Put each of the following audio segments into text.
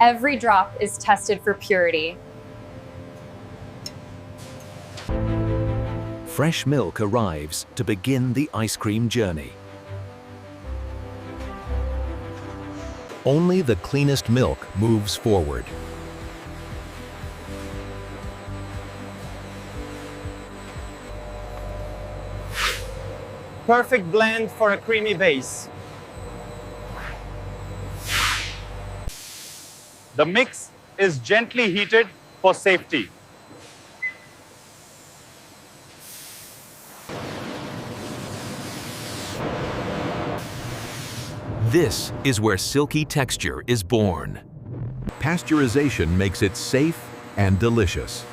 Every drop is tested for purity. Fresh milk arrives to begin the ice cream journey. Only the cleanest milk moves forward. Perfect blend for a creamy base. The mix is gently heated for safety. This is where silky texture is born. Pasteurization makes it safe and delicious.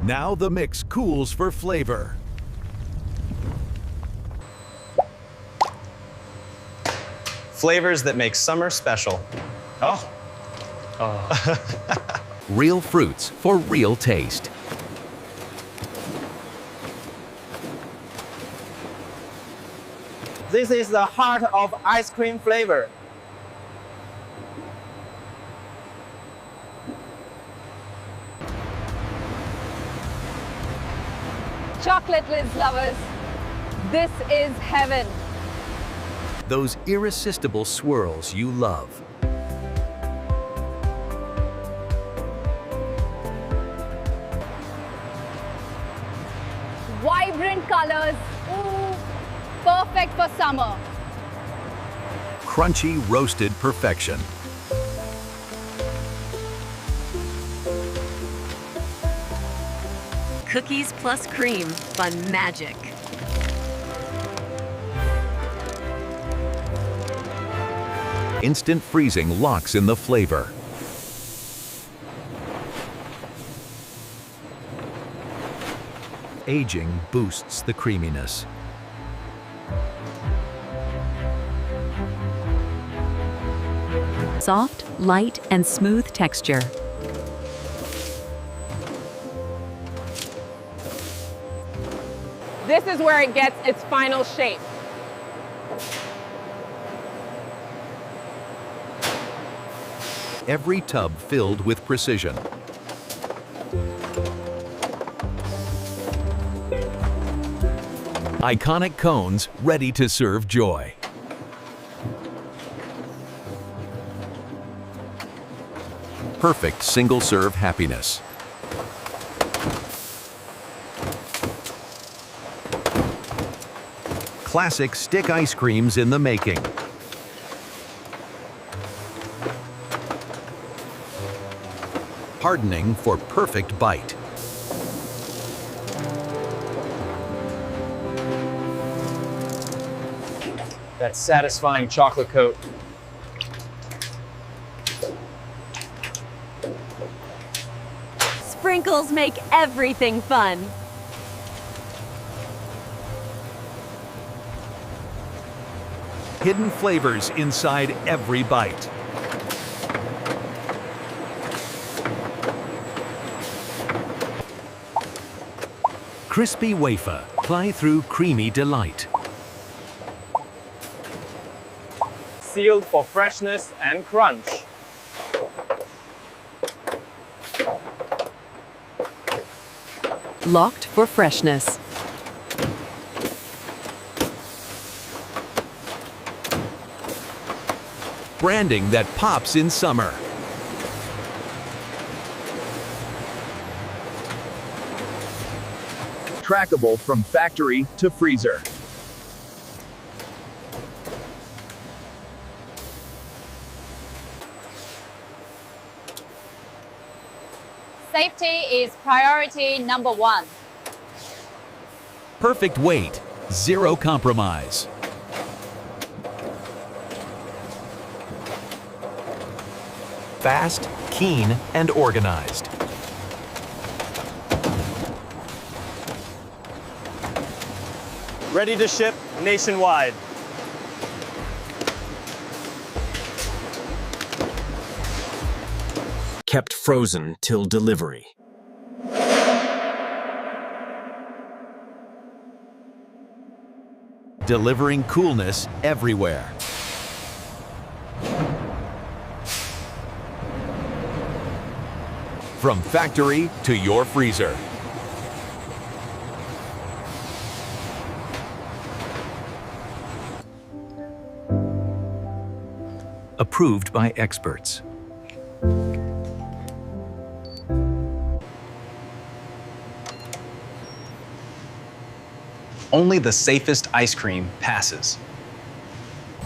Now the mix cools for flavor. Flavors that make summer special. Oh, Real fruits for real taste. This is the heart of ice cream flavor. Chocolate Liz lovers, this is heaven. Those irresistible swirls you love. Vibrant colors, ooh, perfect for summer. Crunchy roasted perfection. Cookies plus cream, fun magic. Instant freezing locks in the flavor. Aging boosts the creaminess. Soft, light, and smooth texture. This is where it gets its final shape. Every tub filled with precision. Iconic cones ready to serve joy. Perfect single-serve happiness. Classic stick ice creams in the making. Hardening for perfect bite. That satisfying chocolate coat. Sprinkles make everything fun. Hidden flavors inside every bite. Crispy wafer, fly through creamy delight. Sealed for freshness and crunch. Locked for freshness. Branding that pops in summer. Trackable from factory to freezer. Safety is priority number one. Perfect weight, zero compromise. Fast, keen, and organized. Ready to ship nationwide. Kept frozen till delivery. delivering coolness everywhere. From factory to your freezer. Approved by experts. Only the safest ice cream passes.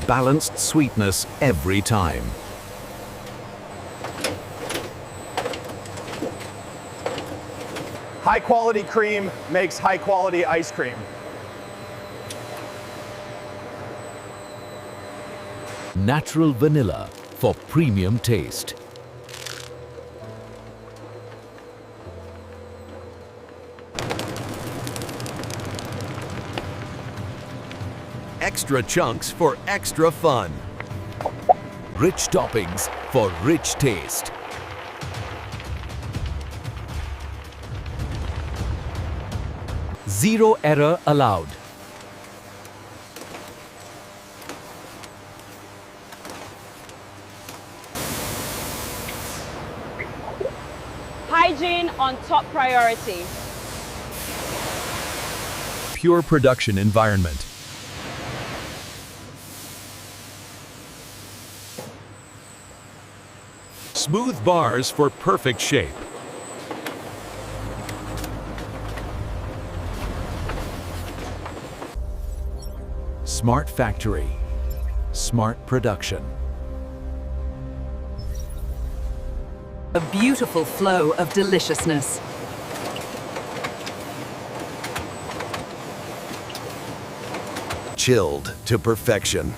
Balanced sweetness every time. High quality cream makes high quality ice cream. Natural vanilla for premium taste. Extra chunks for extra fun. Rich toppings for rich taste. Zero error allowed. Hygiene on top priority. Pure production environment. Smooth bars for perfect shape. Smart factory. Smart production. A beautiful flow of deliciousness. Chilled to perfection.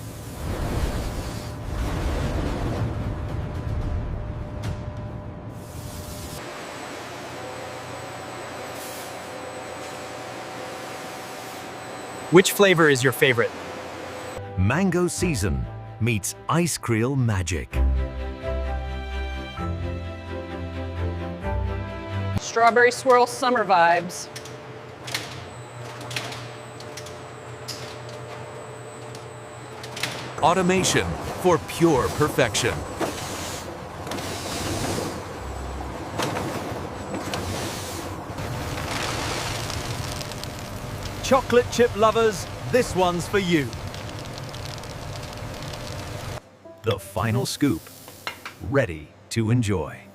Which flavor is your favorite? Mango season meets ice cream magic. Strawberry swirl summer vibes. Automation for pure perfection. Chocolate chip lovers, this one's for you. The final scoop, ready to enjoy.